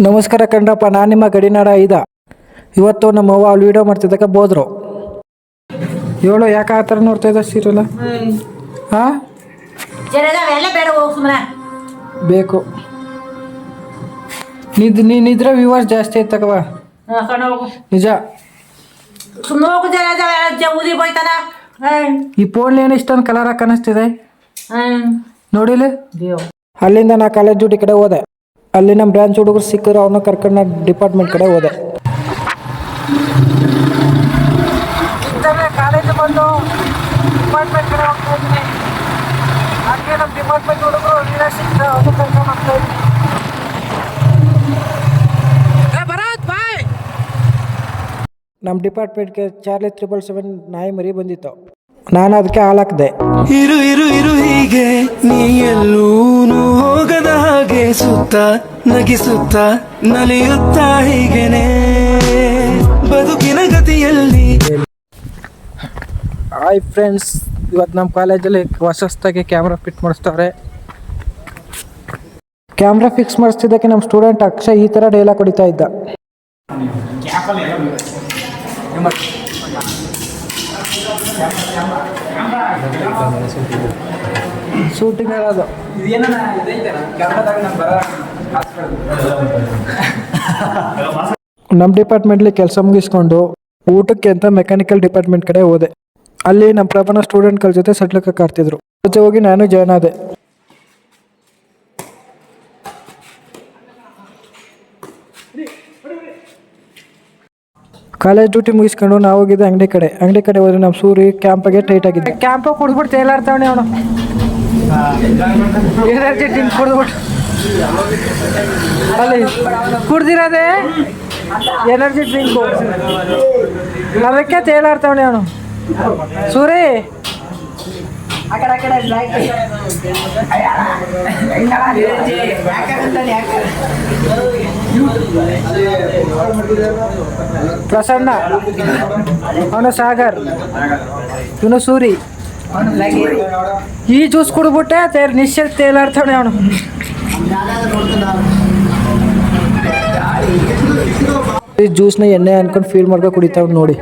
ನಮಸ್ಕಾರ ಕಣ್ರಪ್ಪ, ನಾನು ನಿಮ್ಮ ಗಡಿನಾಡ ಇವತ್ತು ನಮ್ಮವ್ವ ಅಲ್ಲಿ ವೀಡಿಯೋ ಮಾಡ್ತಿದ್ದಕ್ಕೆ ಬೋದ್ರು ಹೇಳು. ಯಾಕೆ ಆ ಥರ ನೋಡ್ತಾ ಇದ್ದ ಸೀರಿಯಲ್? ಹಾಂ ಬೇಕು ನೀನಿದ್ರೆ ವ್ಯೂವರ್ಸ್ ಜಾಸ್ತಿ ಐತಕವ. ನಿಜ. ಈ ಫೋನ್ ಏನು ಇಷ್ಟೊಂದು ಕಲರ್ ಕಾಣಿಸ್ತಿದೆ ನೋಡಿಲಿ. ಅಲ್ಲಿಂದ ನಾ ಕಾಲೇಜ್ ಡ್ಯೂಟಿ ಕಡೆ ಹೋದೆ. ಅಲ್ಲಿ ನಮ್ಮ ಬ್ರಾಂಚ್ ಹುಡುಗರು ಸಿಕ್ಕರು, ಅವನ್ನ ಕರ್ಕೊಂಡು ಡಿಪಾರ್ಟ್ಮೆಂಟ್ ಕಡೆ ಹೋದೆ. ಕಾಲೇಜ್ ಬಂದು ಡಿಪಾರ್ಟ್ಮೆಂಟ್ ಕಡೆ ಹೋಗ್ತಾ ಇದ್ದೀನಿ. ಹಾಗೆ ನಮ್ಮ ಡಿಪಾರ್ಟ್ಮೆಂಟ್ ಹುಡುಗರು ಸಿಕ್ಕಿದ್ರು, ಅವನು ಕರ್ಕೊಂಡು ಹೋಗ್ತಾ ಇದ್ದೀನಿ. ನಮ್ಮ ಡಿಪಾರ್ಟ್ಮೆಂಟ್ಗೆ ಚಾರ್ಲಿ 777 ನಾಯಿ ಮರಿ ಬಂದಿತ್ತು. ನಾನು ಅದಕ್ಕೆ ಹಾಲಾಕ್ದೆ. ಇರು ಇರು ಇರು ಹೀಗೆ ನೀ ಎಲ್ಲೂನು ಹೋಗದ ಹಾಗೆ ಸುತ್ತ ನಗಿಸುತ್ತ ನಲಿಯುತ್ತ ಹೀಗೆನೆ ಬದುಕಿನ ಗತಿಯಲ್ಲಿ. ಹಾಯ್ ಫ್ರೆಂಡ್ಸ್, ಇವತ್ತು ನಮ್ಮ ಕಾಲೇಜಲ್ಲಿ ಹೊಸದಾಗಿ ಕ್ಯಾಮ್ರಾ ಫಿಟ್ ಮಾಡಿಸ್ತವ್ರೆ. ಕ್ಯಾಮ್ರಾ ಫಿಕ್ಸ್ ಮಾಡಿಸ್ತಿದ್ದಕ್ಕೆ ನಮ್ಮ ಸ್ಟೂಡೆಂಟ್ ಅಕ್ಷಯ್ ಈ ಥರ ಡೈಲಾಗ್ ಹೊಡಿತಾ ಇದ್ದ. ಶೂಟಿಂಗ್ ಹೇಳೋದು ನಮ್ಮ ಡಿಪಾರ್ಟ್ಮೆಂಟ್ಲಿ ಕೆಲಸ ಮುಗಿಸ್ಕೊಂಡು ಊಟಕ್ಕೆ ಅಂತ ಮೆಕ್ಯಾನಿಕಲ್ ಡಿಪಾರ್ಟ್ಮೆಂಟ್ ಕಡೆ ಹೋದೆ. ಅಲ್ಲಿ ನಮ್ಮ ಪ್ರಭಾನ ಸ್ಟೂಡೆಂಟ್ಗಳ ಜೊತೆ ಸಟ್ಲಕ್ಕೆ ಆಡ್ತಿದ್ರು. ಜೊತೆ ಹೋಗಿ ನಾನು ಜಾಯ್ನ್ ಆದೆ. ಕಾಲೇಜ್ ಡ್ಯೂಟಿ ಮುಗಿಸ್ಕೊಂಡು ನಾವು ಹೋಗಿದ್ದೆ ಅಂಗಡಿ ಕಡೆ ಹೋದ್ರೆ ನಮ್ಮ ಸೂರಿ ಕ್ಯಾಂಪಾಗೆ ಟೈಟ್ ಆಗಿದ್ದೆ. ಕ್ಯಾಂಪ ಕುಡಿದ್ಬಿಟ್ಟು ತೇಲಾಡ್ತಾವಣೆ ಅವನು. ಎನರ್ಜಿ ಡ್ರಿಂಕ್ ಕುಡಿದ್ಬಿಟ್ಟು ಅಲ್ಲಿ ಕುಡ್ದಿರೋದೆ ಎನರ್ಜಿ ಡ್ರಿಂಕು, ಅದಕ್ಕೆ ತೇಲಾಡ್ತಾವಣೆ ಅವನು ಸೂರಿ. ಪ್ರಸನ್ನ, ಅವನು ಸಾಗರ್, ಇವನು ಸೂರಿ. ಈ ಜ್ಯೂಸ್ ಕುಡ್ಬಿಟ್ಟೆ ನಿಶ್ಚಯ ತೇಲಾಡ್ತಾವಣೆ ಅವನು. ಈ ಜ್ಯೂಸ್ನ ಎಣ್ಣೆ ಅನ್ಕೊಂಡು ಫೀಲ್ ಮಾಡ್ಕೊಂಡು ಕುಡಿತಾವ್ ನೋಡಿ.